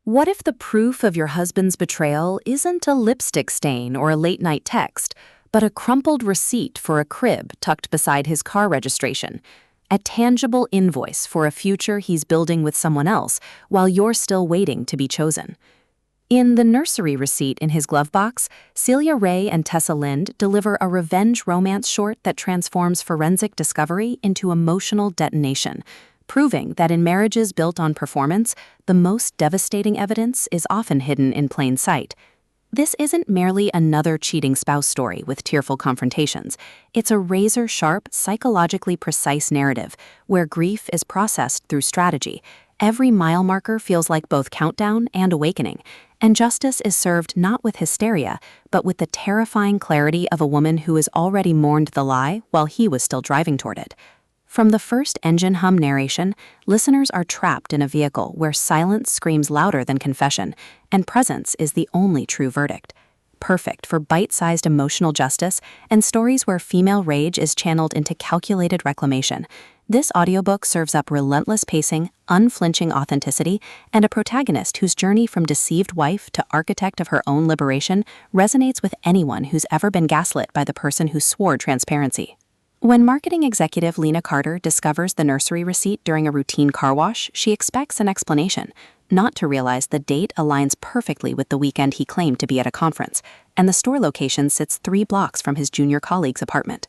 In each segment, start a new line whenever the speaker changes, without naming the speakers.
What if the proof of your husband's betrayal isn't a lipstick stain or a late-night text, but a crumpled receipt for a crib tucked beside his car registration? A tangible invoice for a future he's building with someone else while you're still waiting to be chosen. In the Nursery receipt in his glove box, Celia Raye and Tessa Lynde deliver a revenge romance short that transforms forensic discovery into emotional detonation, proving that in marriages built on performance, the most devastating evidence is often hidden in plain sight. This isn't merely another cheating spouse story with tearful confrontations. It's a razor-sharp, psychologically precise narrative where grief is processed through strategy. Every mile marker feels like both countdown and awakening, and justice is served not with hysteria, but with the terrifying clarity of a woman who has already mourned the lie while he was still driving toward it. From the first engine hum narration, listeners are trapped in a vehicle where silence screams louder than confession, and presence is the only true verdict. Perfect for bite-sized emotional justice and stories where female rage is channeled into calculated reclamation, this audiobook serves up relentless pacing, unflinching authenticity, and a protagonist whose journey from deceived wife to architect of her own liberation resonates with anyone who's ever been gaslit by the person who swore transparency. When marketing executive Lena Carter discovers the Nursery receipt during a routine car wash, she expects an explanation, not to realize the date aligns perfectly with the weekend he claimed to be at a conference, and the store location sits 3 blocks from his junior colleague's apartment.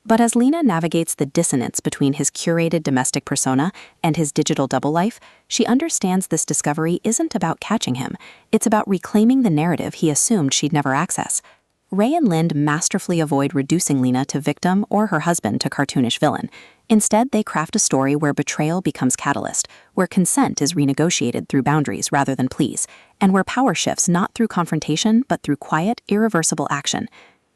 But as Lena navigates the dissonance between his curated domestic persona and his digital double life, she understands this discovery isn't about catching him, it's about reclaiming the narrative he assumed she'd never access. Raye and Lynde masterfully avoid reducing Lena to victim or her husband to cartoonish villain. Instead, they craft a story where betrayal becomes catalyst, where consent is renegotiated through boundaries rather than pleas, and where power shifts not through confrontation but through quiet, irreversible action.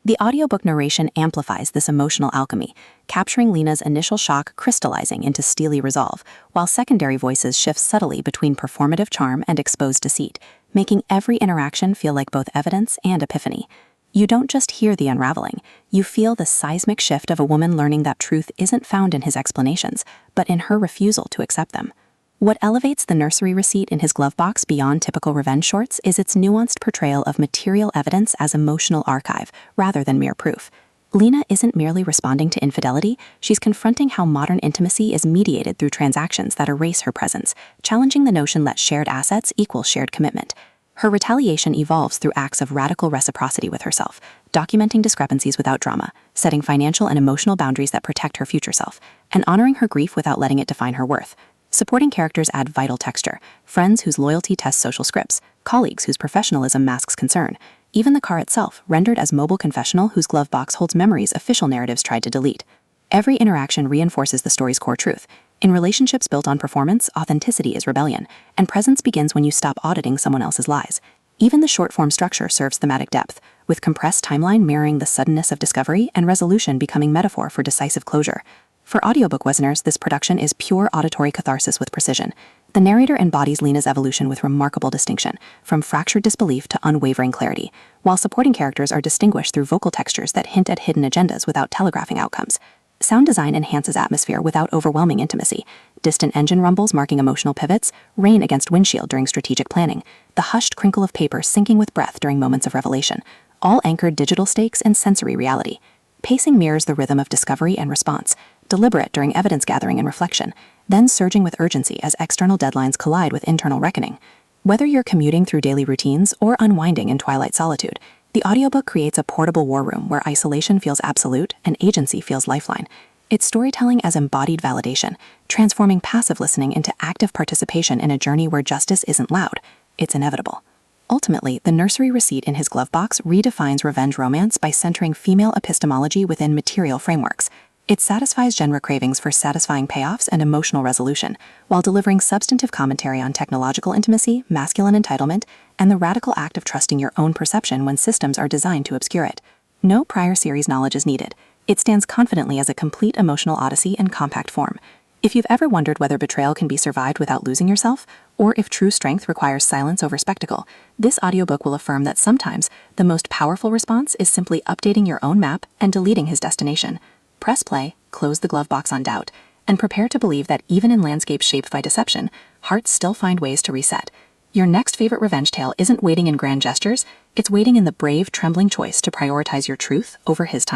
The audiobook narration amplifies this emotional alchemy, capturing Lena's initial shock crystallizing into steely resolve, while secondary voices shift subtly between performative charm and exposed deceit, making every interaction feel like both evidence and epiphany. You don't just hear the unraveling, you feel the seismic shift of a woman learning that truth isn't found in his explanations, but in her refusal to accept them. What elevates the Nursery receipt in his glove box beyond typical revenge shorts is its nuanced portrayal of material evidence as emotional archive, rather than mere proof. Lena isn't merely responding to infidelity, she's confronting how modern intimacy is mediated through transactions that erase her presence, challenging the notion that shared assets equal shared commitment. Her retaliation evolves through acts of radical reciprocity with herself, documenting discrepancies without drama, setting financial and emotional boundaries that protect her future self, and honoring her grief without letting it define her worth. Supporting characters add vital texture, friends whose loyalty tests social scripts, colleagues whose professionalism masks concern, even the car itself, rendered as mobile confessional whose glove box holds memories official narratives tried to delete. Every interaction reinforces the story's core truth. In relationships built on performance, authenticity is rebellion, and presence begins when you stop auditing someone else's lies. Even the short-form structure serves thematic depth, with compressed timeline mirroring the suddenness of discovery and resolution becoming metaphor for decisive closure. For audiobook listeners, this production is pure auditory catharsis with precision. The narrator embodies Lena's evolution with remarkable distinction, from fractured disbelief to unwavering clarity, while supporting characters are distinguished through vocal textures that hint at hidden agendas without telegraphing outcomes. Sound design enhances atmosphere without overwhelming intimacy. Distant engine rumbles marking emotional pivots, rain against windshield during strategic planning, the hushed crinkle of paper sinking with breath during moments of revelation, all anchored digital stakes and sensory reality. Pacing mirrors the rhythm of discovery and response, deliberate during evidence gathering and reflection, then surging with urgency as external deadlines collide with internal reckoning. Whether you're commuting through daily routines or unwinding in twilight solitude, the audiobook creates a portable war room where isolation feels absolute and agency feels lifeline. It's storytelling as embodied validation, transforming passive listening into active participation in a journey where justice isn't loud, it's inevitable. Ultimately, the Nursery receipt in his glove box redefines revenge romance by centering female epistemology within material frameworks. It satisfies genre cravings for satisfying payoffs and emotional resolution, while delivering substantive commentary on technological intimacy, masculine entitlement, and the radical act of trusting your own perception when systems are designed to obscure it. No prior series knowledge is needed. It stands confidently as a complete emotional odyssey in compact form. If you've ever wondered whether betrayal can be survived without losing yourself, or if true strength requires silence over spectacle, this audiobook will affirm that sometimes the most powerful response is simply updating your own map and deleting his destination. Press play, close the glove box on doubt, and prepare to believe that even in landscapes shaped by deception, hearts still find ways to reset. Your next favorite revenge tale isn't waiting in grand gestures, it's waiting in the brave, trembling choice to prioritize your truth over his time.